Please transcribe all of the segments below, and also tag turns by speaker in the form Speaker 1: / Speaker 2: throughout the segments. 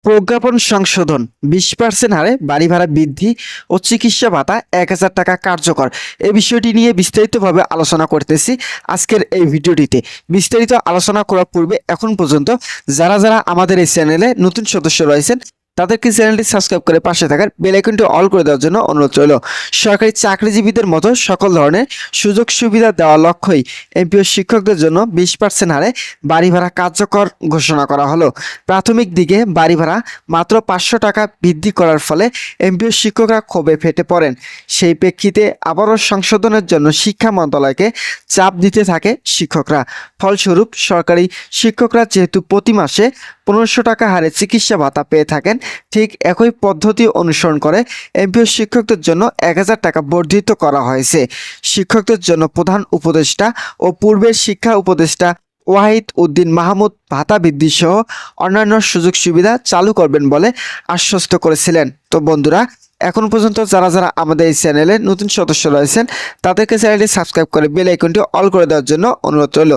Speaker 1: প্রজ্ঞাপন সংশোধন 20% হারে বাড়ি ভাড়া বৃদ্ধি ও চিকিৎসা ভাতা 1000 টাকা কার্যকর। এই বিষয়টি নিয়ে বিস্তারিতভাবে আলোচনা করতেছি আজকের এই ভিডিওটিতে। বিস্তারিত আলোচনা করার পূর্বে এখন পর্যন্ত যারা যারা আমাদের এই চ্যানেলে নতুন সদস্য রয়েছেন তাদেরকে চ্যানেলটি সাবস্ক্রাইব করে পাশে থাকার বেল আইকনটি অল করে দেওয়ার জন্য অনুরোধ রইল। সরকারি চাকরিজীবীদের মতো সকল ধরনের সুযোগ সুবিধা দেওয়ার লক্ষ্যই এমপিও শিক্ষকদের জন্য 20% হারে বাড়ি ভাড়া কার্যকর ঘোষণা করা হলো। প্রাথমিক দিকে বাড়ি ভাড়া মাত্র 500 টাকা বৃদ্ধি করার ফলে এমপিও শিক্ষকরা ক্ষোভে ফেটে পড়েন। সেই প্রেক্ষিতে আবারও সংশোধনের জন্য শিক্ষা মন্ত্রণালয়কে চাপ দিতে থাকে শিক্ষকরা। ফলস্বরূপ সরকারি শিক্ষকরা যেহেতু প্রতি মাসে 1500 টাকা হারে চিকিৎসা ভাতা পেয়ে থাকেন, ঠিক একই পদ্ধতি অনুসরণ করে এমপিও শিক্ষকদের জন্য 1000 টাকা বর্ধিত করা হয়েছে। শিক্ষকদের জন্য প্রধান উপদেষ্টা ও পূর্বের শিক্ষা উপদেষ্টা ওয়াহিদ উদ্দিন মাহমুদ ভাতা বৃদ্ধি সহ অন্যান্য সুযোগ সুবিধা চালু করবেন বলে আশ্বস্ত করেছিলেন। তো বন্ধুরা, এখন পর্যন্ত যারা যারা আমাদের এই চ্যানেলে নতুন সদস্য রয়েছেন তাদেরকে চ্যানেলটি সাবস্ক্রাইব করে বেল আইকনটি অল করে দেওয়ার জন্য অনুরোধ রইল।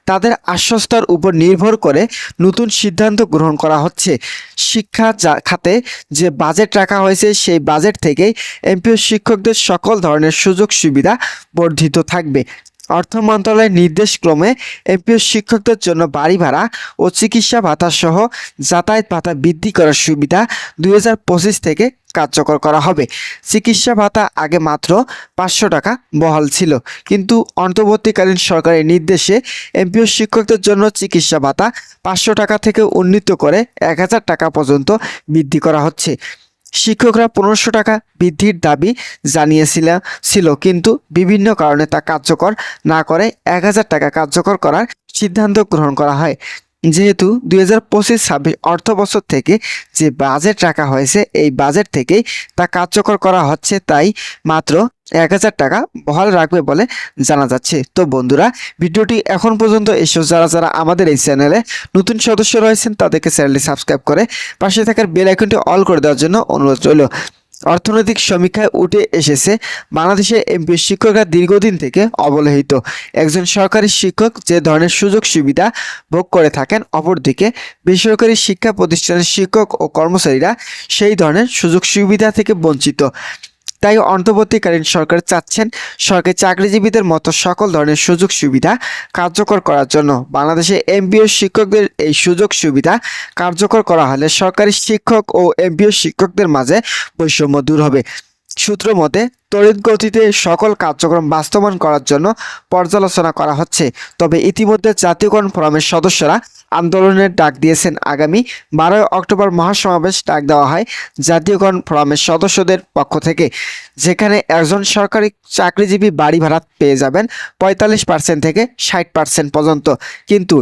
Speaker 1: তাদের আশ্বস্তার উপর নির্ভর করে নতুন সিদ্ধান্ত গ্রহণ করা হচ্ছে। শিক্ষা খাতে যে বাজেট রাখা হয়েছে সেই বাজেট থেকেই এমপিও শিক্ষকদের সকল ধরনের সুযোগ সুবিধা বর্ধিত থাকবে। অর্থ মন্ত্রণালয়ের নির্দেশক্রমে এমপিও শিক্ষকদের জন্য বাড়ি ভাড়া ও চিকিৎসা ভাতা সহ যাতায়াত ভাতা বৃদ্ধি করার সুবিধা 2025 থেকে কার্যকর করা হবে। চিকিৎসা ভাতা আগে মাত্র 500 টাকা বহাল ছিল, কিন্তু অন্তর্বর্তীকালীন সরকারের নির্দেশে এমপিও শিক্ষকদের জন্য চিকিৎসা ভাতা 500 টাকা থেকে উন্নীত করে 1000 টাকা পর্যন্ত বৃদ্ধি করা হচ্ছে। শিক্ষকরা 1500 টাকা বৃদ্ধির দাবি জানিয়েছিল, কিন্তু বিভিন্ন কারণে তা কার্যকর না করে 1000 টাকা কার্যকর করার সিদ্ধান্ত গ্রহণ করা হয়। যেহেতু 2025-26 অর্থ বছর থেকে যে বাজেট রাখা হয়েছে এই বাজেট থেকেই তা কার্যকর করা হচ্ছে, তাই মাত্র 1000 টাকা বহাল রাখবে বলে জানা যাচ্ছে। তো বন্ধুরা, ভিডিওটি এখন পর্যন্ত এসে যারা যারা আমাদের এই চ্যানেলে নতুন সদস্য রয়েছেন তাদেরকে চ্যানেলটি সাবস্ক্রাইব করে পাশে থাকার বেল আইকনটি অল করে দেওয়ার জন্য অনুরোধ রইল। অর্থনৈতিক সমীক্ষায় উঠে এসেছে বাংলাদেশে এমপিও শিক্ষকরা দীর্ঘদিন থেকে অবহেলিত। একজন সরকারি শিক্ষক যে ধরনের সুযোগ সুবিধা ভোগ করে থাকেন, অপরদিকে বেসরকারি শিক্ষা প্রতিষ্ঠানের শিক্ষক ও কর্মচারীরা সেই ধরনের সুযোগ সুবিধা থেকে বঞ্চিত। তাই অন্তর্বর্তীকালীন সরকার চাচ্ছেন সরকারি চাকরিজীবীদের মতো সকল ধরনের সুযোগ সুবিধা কার্যকর করার জন্য। বাংলাদেশে এমপিও শিক্ষকদের এই সুযোগ সুবিধা কার্যকর করা হলে সরকারি শিক্ষক ও এমপিও শিক্ষকদের মাঝে বৈষম্য দূর হবে। সূত্র মতে তড়িৎ গতিতে সকল কার্যক্রম বাস্তবায়ন করার জন্য পর্যালোচনা করা হচ্ছে। তবে ইতিমধ্যে জাতীয়করণ ফোরামের সদস্যরা আন্দোলনের ডাক দিয়েছেন। আগামী 12 অক্টোবর মহাসমাবেশ ডাক দেওয়া হয় জাতীয়করণ ফোরামের সদস্যদের পক্ষ থেকে, যেখানে একজন সরকারি চাকরিজীবী বাড়ি ভাড়া পেয়ে যাবেন 45% থেকে 60% পর্যন্ত, কিন্তু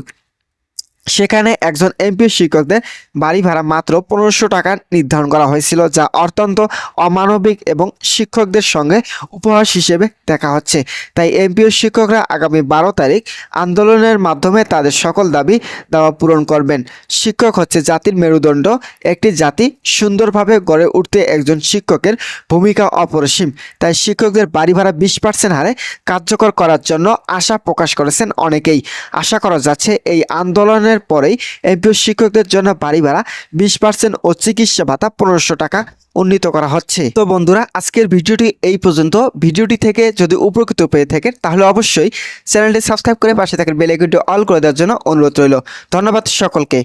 Speaker 1: সেখানে একজন এমপিও শিক্ষকদের বাড়ি ভাড়া মাত্র 1500 টাকা নির্ধারণ করা হয়েছিল, যা অত্যন্ত অমানবিক এবং শিক্ষকদের সঙ্গে উপহাস হিসেবে দেখা হচ্ছে। তাই এমপিও শিক্ষকরা আগামী 12 তারিখ আন্দোলনের মাধ্যমে তাদের সকল দাবি দাওয়া পূরণ করবেন। শিক্ষক হচ্ছে জাতির মেরুদণ্ড। একটি জাতি সুন্দরভাবে গড়ে উঠতে একজন শিক্ষকের ভূমিকা অপরিসীম। তাই শিক্ষকদের বাড়ি ভাড়া 20% হারে কার্যকর করার জন্য আশা প্রকাশ করেছেন অনেকেই। আশা করা যাচ্ছে এই আন্দোলনের পরেই এমপিও শিক্ষকদের জন্য বাড়ি ভাড়া 20% ও চিকিৎসা ভাতা 1500 টাকা উন্নীত করা হচ্ছে। তো বন্ধুরা, আজকের ভিডিওটি এই পর্যন্ত। ভিডিওটি থেকে যদি উপকৃত পেয়ে থাকেন তাহলে অবশ্যই চ্যানেলটি সাবস্ক্রাইব করে পাশে থাকার বেল আইকনটি অল করে দেওয়ার জন্য অনুরোধ রইল। ধন্যবাদ সকলকে।